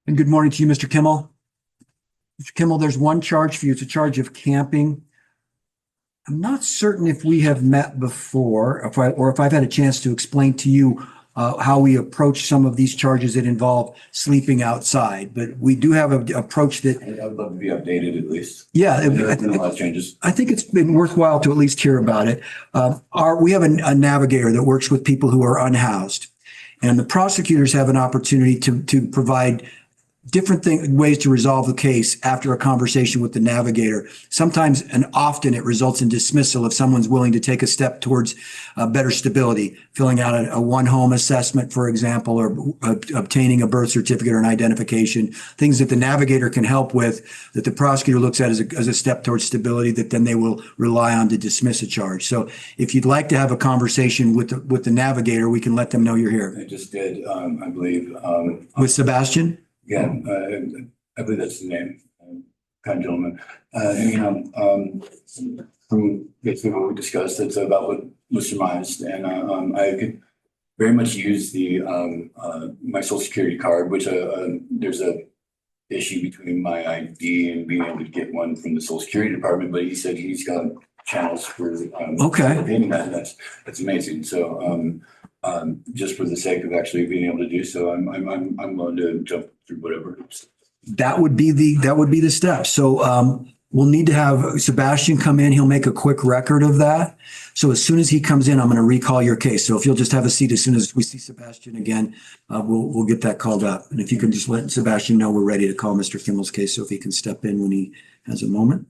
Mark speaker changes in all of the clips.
Speaker 1: And good morning to you, Mr. Kimmel. Mr. Kimmel, there's one charge for you. It's a charge of camping. I'm not certain if we have met before, or if I've had a chance to explain to you how we approach some of these charges that involve sleeping outside. But we do have an approach that...
Speaker 2: I'd love to be updated at least.
Speaker 1: Yeah.
Speaker 2: There's been a lot of changes.
Speaker 1: I think it's been worthwhile to at least hear about it. We have a navigator that works with people who are unhoused. And the prosecutors have an opportunity to provide different ways to resolve the case after a conversation with the navigator. Sometimes and often it results in dismissal if someone's willing to take a step towards better stability, filling out a one-home assessment, for example, or obtaining a birth certificate or an identification, things that the navigator can help with that the prosecutor looks at as a step towards stability that then they will rely on to dismiss a charge. So if you'd like to have a conversation with the navigator, we can let them know you're here.
Speaker 2: I just did, I believe.
Speaker 1: With Sebastian?
Speaker 2: Yeah, I believe that's the name, kind gentleman. From basically what we discussed, it's about what was surmised, and I could very much use the my social security card, which there's a issue between my ID and being able to get one from the social security department, but he said he's got channels for obtaining that, and that's amazing. So just for the sake of actually being able to do so, I'm willing to jump through whatever.
Speaker 1: That would be the step. So we'll need to have Sebastian come in. He'll make a quick record of that. So as soon as he comes in, I'm going to recall your case. So if you'll just have a seat as soon as we see Sebastian again, we'll get that called up. And if you can just let Sebastian know we're ready to call Mr. Kimmel's case, so if he can step in when he has a moment.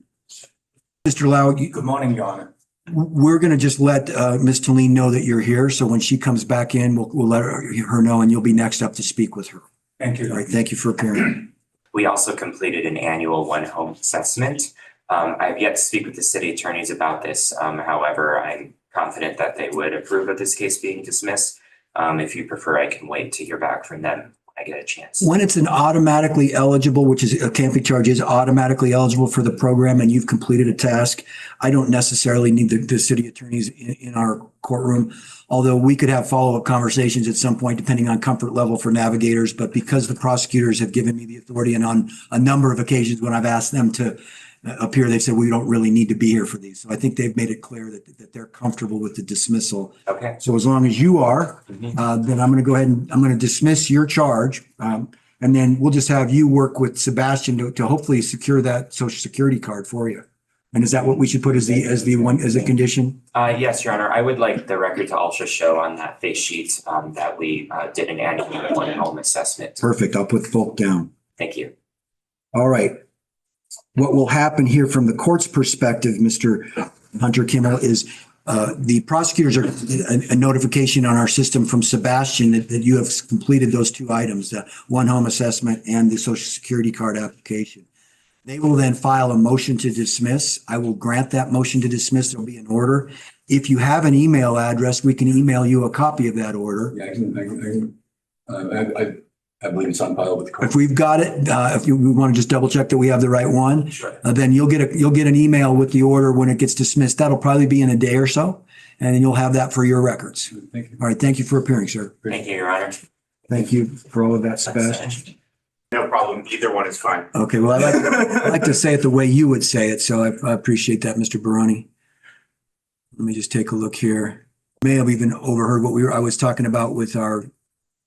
Speaker 1: Mr. Lau.
Speaker 2: Good morning, Your Honor.
Speaker 1: We're going to just let Ms. Talene know that you're here. So when she comes back in, we'll let her know, and you'll be next up to speak with her.
Speaker 2: Thank you.
Speaker 1: All right. Thank you for appearing.
Speaker 3: We also completed an annual one-home assessment. I have yet to speak with the city attorneys about this. However, I'm confident that they would approve of this case being dismissed. If you prefer, I can wait to hear back from them when I get a chance.
Speaker 1: When it's an automatically eligible, which is a camping charge is automatically eligible for the program, and you've completed a task, I don't necessarily need the city attorneys in our courtroom, although we could have follow-up conversations at some point, depending on comfort level for navigators. But because the prosecutors have given me the authority, and on a number of occasions when I've asked them to appear, they've said, we don't really need to be here for these. So I think they've made it clear that they're comfortable with the dismissal.
Speaker 3: Okay.
Speaker 1: So as long as you are, then I'm going to go ahead and I'm going to dismiss your charge. And then we'll just have you work with Sebastian to hopefully secure that social security card for you. And is that what we should put as a condition?
Speaker 3: Yes, Your Honor. I would like the record to also show on that face sheet that we did an annual one-home assessment.
Speaker 1: Perfect. I'll put both down.
Speaker 3: Thank you.
Speaker 1: All right. What will happen here from the court's perspective, Mr. Hunter Kimmel, is the prosecutors are a notification on our system from Sebastian that you have completed those two items, the one home assessment and the social security card application. They will then file a motion to dismiss. I will grant that motion to dismiss. There'll be an order. If you have an email address, we can email you a copy of that order.
Speaker 2: Yeah, I believe it's on file with the court.
Speaker 1: If we've got it, if you want to just double check that we have the right one,
Speaker 2: Sure.
Speaker 1: Then you'll get an email with the order when it gets dismissed. That'll probably be in a day or so, and then you'll have that for your records.
Speaker 2: Thank you.
Speaker 1: All right. Thank you for appearing, sir.
Speaker 3: Thank you, Your Honor.
Speaker 1: Thank you for all of that, Sebastian.
Speaker 4: No problem. Either one is fine.
Speaker 1: Okay. Well, I like to say it the way you would say it, so I appreciate that, Mr. Baroni. Let me just take a look here. May have even overheard what I was talking about with our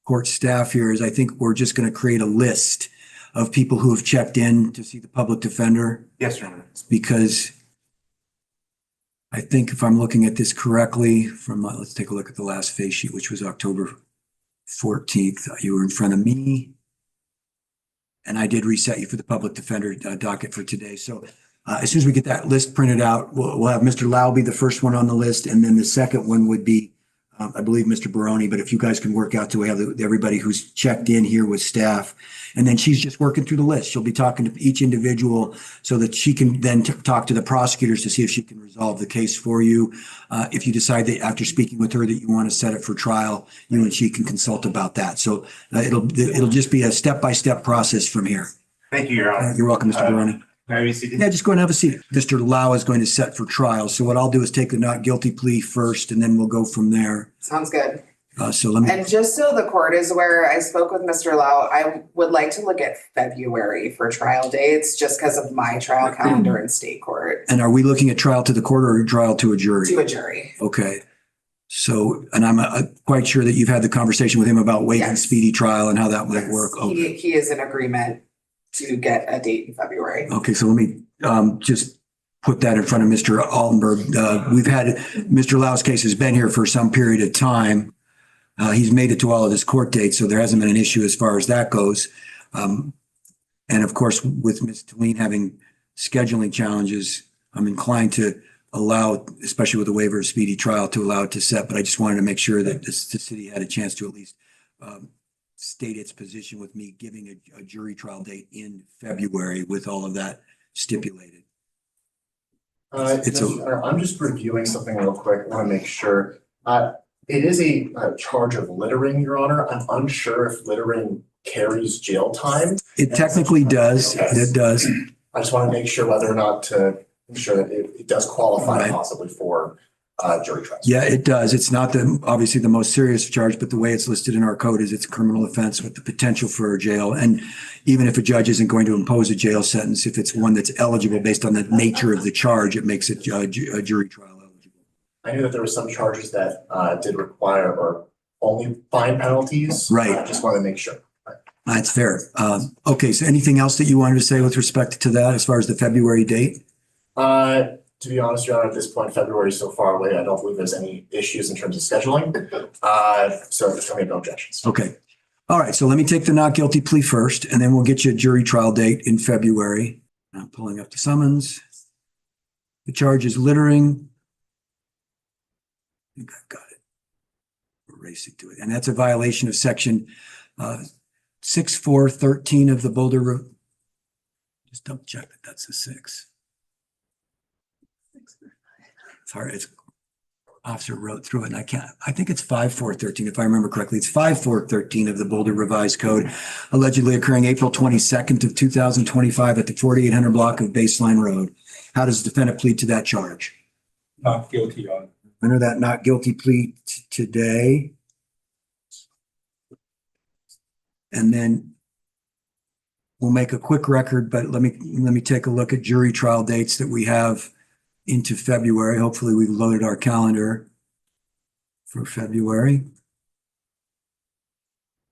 Speaker 1: court staff here. Is I think we're just going to create a list of people who have checked in to see the public defender.
Speaker 4: Yes, Your Honor.
Speaker 1: Because I think if I'm looking at this correctly, let's take a look at the last face sheet, which was October 14th. You were in front of me, and I did reset you for the public defender docket for today. So as soon as we get that list printed out, we'll have Mr. Lau be the first one on the list, and then the second one would be I believe Mr. Baroni, but if you guys can work out to we have everybody who's checked in here with staff, and then she's just working through the list. She'll be talking to each individual so that she can then talk to the prosecutors to see if she can resolve the case for you. If you decide that after speaking with her that you want to set it for trial, you and she can consult about that. So it'll just be a step-by-step process from here.
Speaker 4: Thank you, Your Honor.
Speaker 1: You're welcome, Mr. Baroni.
Speaker 4: Can I be seated?
Speaker 1: Yeah, just go and have a seat. Mr. Lau is going to set for trial. So what I'll do is take the not guilty plea first, and then we'll go from there.
Speaker 5: Sounds good.
Speaker 1: So let me,
Speaker 5: And just so the court is aware, I spoke with Mr. Lau. I would like to look at February for trial dates just because of my trial calendar in state court
Speaker 1: and are we looking at trial to the court or trial to a jury?
Speaker 5: to a jury.
Speaker 1: Okay. So, and I'm quite sure that you've had the conversation with him about waiving
Speaker 5: Yes.
Speaker 1: speedy trial and how that might work. Okay.
Speaker 5: He is in agreement to get a date in February.
Speaker 1: Okay, so let me just put that in front of Mr. Altenberg. We've had, Mr. Lau's case has been here for some period of time. He's made it to all of his court dates, so there hasn't been an issue as far as that goes. And of course, with Ms. Talene having scheduling challenges, I'm inclined to allow, especially with the waiver of speedy trial, to allow it to set, but I just wanted to make sure that the city had a chance to at least state its position with me giving a jury trial date in February with all of that stipulated.
Speaker 6: I'm just reviewing something real quick. I want to make sure. It is a charge of littering, Your Honor. I'm unsure if littering carries jail time.
Speaker 1: It technically does.
Speaker 6: Okay.
Speaker 1: It does.
Speaker 6: I just want to make sure whether or not to ensure that it does qualify
Speaker 1: Right.
Speaker 6: possibly for jury trials.
Speaker 1: Yeah, it does. It's not obviously the most serious charge, but the way it's listed in our code is it's a criminal offense with the potential for jail. And even if a judge isn't going to impose a jail sentence, if it's one that's eligible based on the nature of the charge, it makes it a jury trial eligible.
Speaker 6: I knew that there were some charges that did require or only fine penalties.
Speaker 1: Right.
Speaker 6: I just want to make sure.
Speaker 1: That's fair. Okay, so anything else that you wanted to say with respect to that as far as the February date?
Speaker 6: To be honest, Your Honor, at this point, February is so far away, I don't believe there's any issues in terms of scheduling. So just tell me no objections.
Speaker 1: Okay. All right, so let me take the not guilty plea first, and then we'll get you a jury trial date in February. I'm pulling up the summons. The charge is littering. I think I've got it. We're racing to it. And that's a violation of section 6413 of the Boulder. Just double check that that's a 6. Sorry, it's officer wrote through it and I think it's 5413 if I remember correctly. It's 5413 of the Boulder Revised Code, allegedly occurring April 22nd of 2025 at the 4800 block of Baseline Road. How does the defendant plead to that charge?
Speaker 7: Not guilty on.
Speaker 1: Enter that not guilty plea today. And then we'll make a quick record, but let me take a look at jury trial dates that we have into February. Hopefully we've loaded our calendar for February.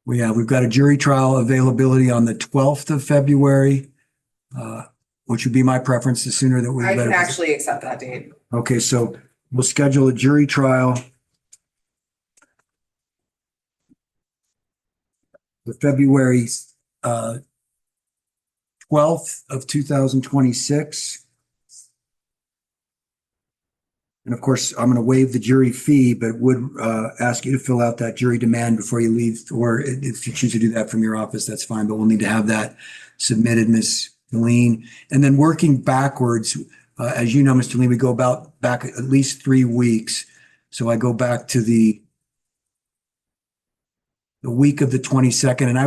Speaker 1: We've got a jury trial availability on the 12th of February, which would be my preference. The sooner that we.
Speaker 5: I can actually accept that date.
Speaker 1: Okay, so we'll schedule a jury trial for February 12th of 2026. And of course, I'm going to waive the jury fee, but would ask you to fill out that jury demand before you leave, or if you choose to do that from your office, that's fine, but we'll need to have that submitted, Ms. Talene. And then working backwards, as you know, Mr. Lee, we go back at least 3 weeks. So I go back to the week of the 22nd, and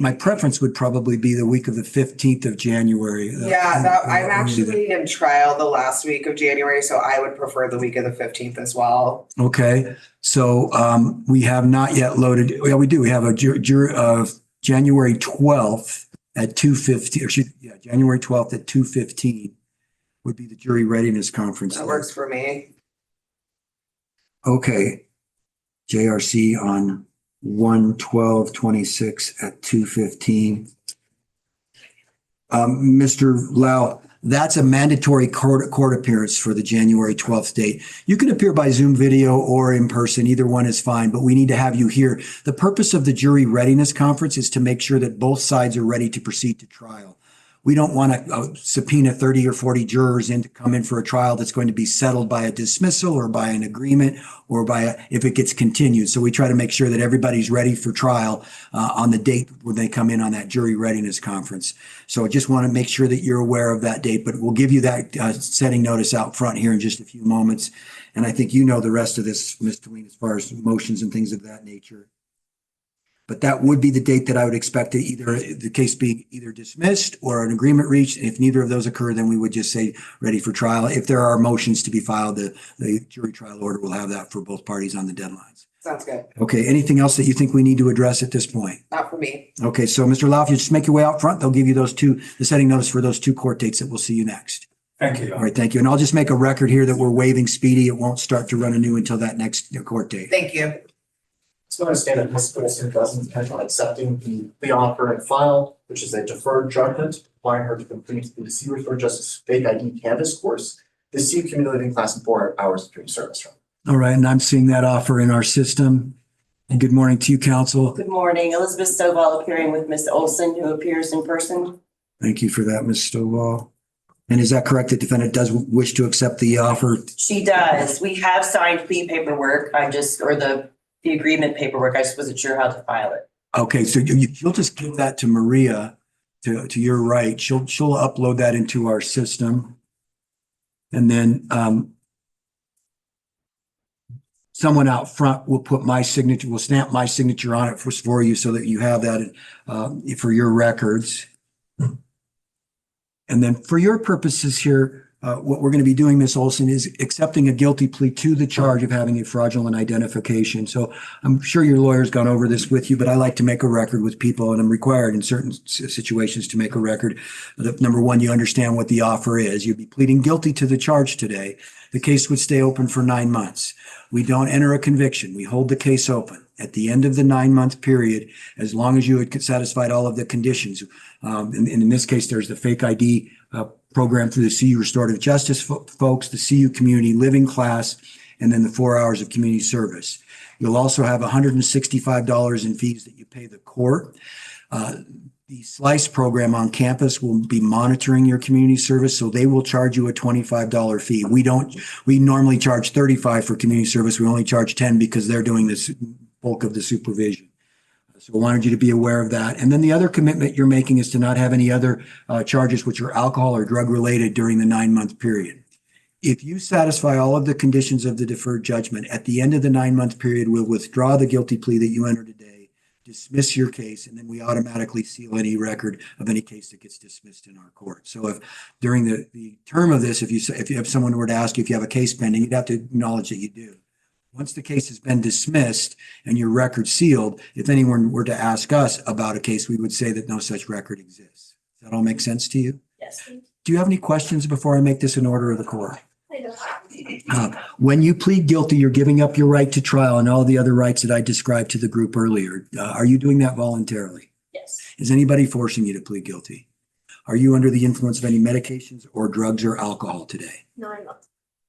Speaker 1: my preference would probably be the week of the 15th of January.
Speaker 5: Yeah, I'm actually in trial the last week of January, so I would prefer the week of the 15th as well.
Speaker 1: Okay, so we have not yet loaded. Yeah, we do. We have a January 12th at 2:15. January 12th at 2:15 would be the jury readiness conference.
Speaker 5: That works for me.
Speaker 1: Okay, JRC on 1/12/26 at 2:15. Mr. Lau, that's a mandatory court appearance for the January 12th date. You can appear by Zoom video or in person. Either one is fine, but we need to have you here. The purpose of the jury readiness conference is to make sure that both sides are ready to proceed to trial. We don't want to subpoena 30 or 40 jurors in to come in for a trial that's going to be settled by a dismissal or by an agreement or if it gets continued. So we try to make sure that everybody's ready for trial on the date when they come in on that jury readiness conference. So I just want to make sure that you're aware of that date, but we'll give you that setting notice out front here in just a few moments. And I think you know the rest of this, Ms. Talene, as far as motions and things of that nature. But that would be the date that I would expect to the case being either dismissed or an agreement reached. If neither of those occur, then we would just say ready for trial. If there are motions to be filed, the jury trial order will have that for both parties on the deadlines.
Speaker 5: Sounds good.
Speaker 1: Okay, anything else that you think we need to address at this point?
Speaker 5: Not for me.
Speaker 1: Okay, so Mr. Lau, if you just make your way out front, they'll give you the setting notice for those two court dates that we'll see you next.
Speaker 7: Thank you, Your
Speaker 1: All
Speaker 7: Honor.
Speaker 1: right, thank you. And I'll just make a record here that we're waiving speedy. It won't start to run anew until that next court date.
Speaker 5: Thank you.
Speaker 6: So I understand that Ms. Olson doesn't intend on accepting the offer and file, which is a deferred judgment, requiring her to complete the Restorative Justice fake ID canvas course, the CU community living class in 4 hours of community service.
Speaker 1: All right, and I'm seeing that offer in our system. And good morning to you, counsel.
Speaker 8: Good morning. Elizabeth Stovall appearing with Ms. Olson, who appears in person.
Speaker 1: Thank you for that, Ms. Stovall. And is that correct? The defendant does wish to accept the offer?
Speaker 8: She does. We have signed plea paperwork. Or the agreement paperwork. I just wasn't sure how to file it.
Speaker 1: Okay, so you'll just give that to Maria to your right. She'll upload that into our system. And then someone out front will put my signature, will stamp my signature on it for you so that you have that for your records. And then for your purposes here, what we're going to be doing, Ms. Olson, is accepting a guilty plea to the charge of having a fraudulent identification. So I'm sure your lawyer's gone over this with you, but I like to make a record with people, and I'm required in certain situations to make a record. Number one, you understand what the offer is. You'd be pleading guilty to the charge today. The case would stay open for 9 months. We don't enter a conviction. We hold the case open. At the end of the 9-month period, as long as you had satisfied all of the conditions, and in this case, there's the fake ID program through the CU Restorative Justice folks, the CU Community Living class, and then the 4 hours of community service. You'll also have $165 in fees that you pay the court. The SLICE program on campus will be monitoring your community service, so they will charge you a $25 fee. We normally charge $35 for community service. We only charge $10 because they're doing this bulk of the supervision. So I wanted you to be aware of that. And then the other commitment you're making is to not have any other charges which are alcohol or drug related during the 9-month period. If you satisfy all of the conditions of the deferred judgment, at the end of the 9-month period, we'll withdraw the guilty plea that you entered today, dismiss your case, and then we automatically seal any record of any case that gets dismissed in our court. So if during the term of this, if you have someone who were to ask you if you have a case pending, you'd have to acknowledge that you do. Once the case has been dismissed and your record sealed, if anyone were to ask us about a case, we would say that no such record exists. Does that all make sense to you?
Speaker 8: Yes.
Speaker 1: Do you have any questions before I make this an order of the court?
Speaker 8: I don't.
Speaker 1: When you plead guilty, you're giving up your right to trial and all the other rights that I described to the group earlier. Are you doing that voluntarily?
Speaker 8: Yes.
Speaker 1: Is anybody forcing you to plead guilty? Are you under the influence of any medications or drugs or alcohol today?
Speaker 8: No, I'm not.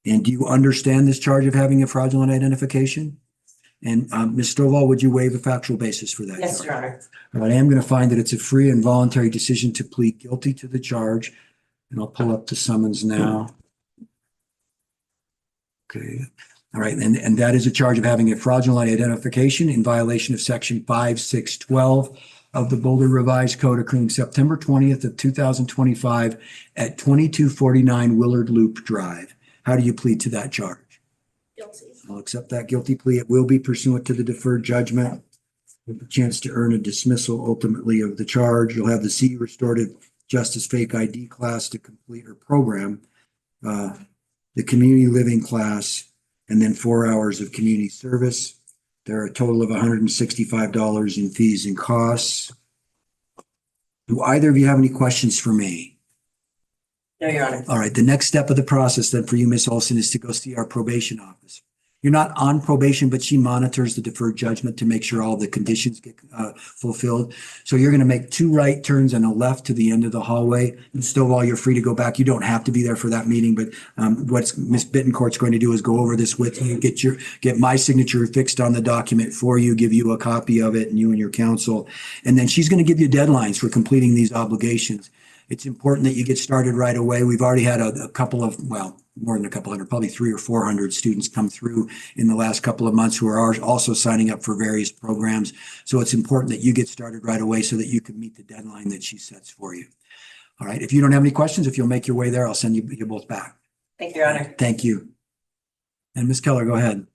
Speaker 1: And do you understand this charge of having a fraudulent identification? And Ms. Stovall, would you waive a factual basis for that?
Speaker 8: Yes,
Speaker 1: charge?
Speaker 8: Your Honor.
Speaker 1: All right, I am going to find that it's a free and voluntary decision to plead guilty to the charge. And I'll pull up the summons now. Okay. All right. And that is a charge of having a fraudulent identification in violation of section 5612 of the Boulder Revised Code occurring September 20th of 2025 at 2249 Willard Loop Drive. How do you plead to that charge?
Speaker 8: Guilty.
Speaker 1: I'll accept that guilty plea. It will be pursuant to the deferred judgment with a chance to earn a dismissal ultimately of the charge. You'll have the CU Restorative Justice fake ID class to complete her program, the community living class, and then 4 hours of community service. There are a total of $165 in fees and costs. Do either of you have any questions for me?
Speaker 8: No, Your Honor.
Speaker 1: All right, the next step of the process then for you, Ms. Olson, is to go see our probation officer. You're not on probation, but she monitors the deferred judgment to make sure all the conditions get fulfilled. So you're going to make 2 right turns and a left to the end of the hallway. And Stovall, you're free to go back. You don't have to be there for that meeting, but what Ms. Bittencourt's going to do is go over this with you, get my signature fixed on the document for you, give you a copy of it, and you and your counsel. And then she's going to give you deadlines for completing these obligations. It's important that you get started right away. We've already had a couple of, well, more than a couple hundred, probably 300 or 400 students come through in the last couple of months who are also signing up for various programs. So it's important that you get started right away so that you can meet the deadline that she sets for you. All right. If you don't have any questions, if you'll make your way there, I'll send you both back.
Speaker 8: Thank you, Your Honor.
Speaker 1: Thank you. And Ms. Keller, go ahead.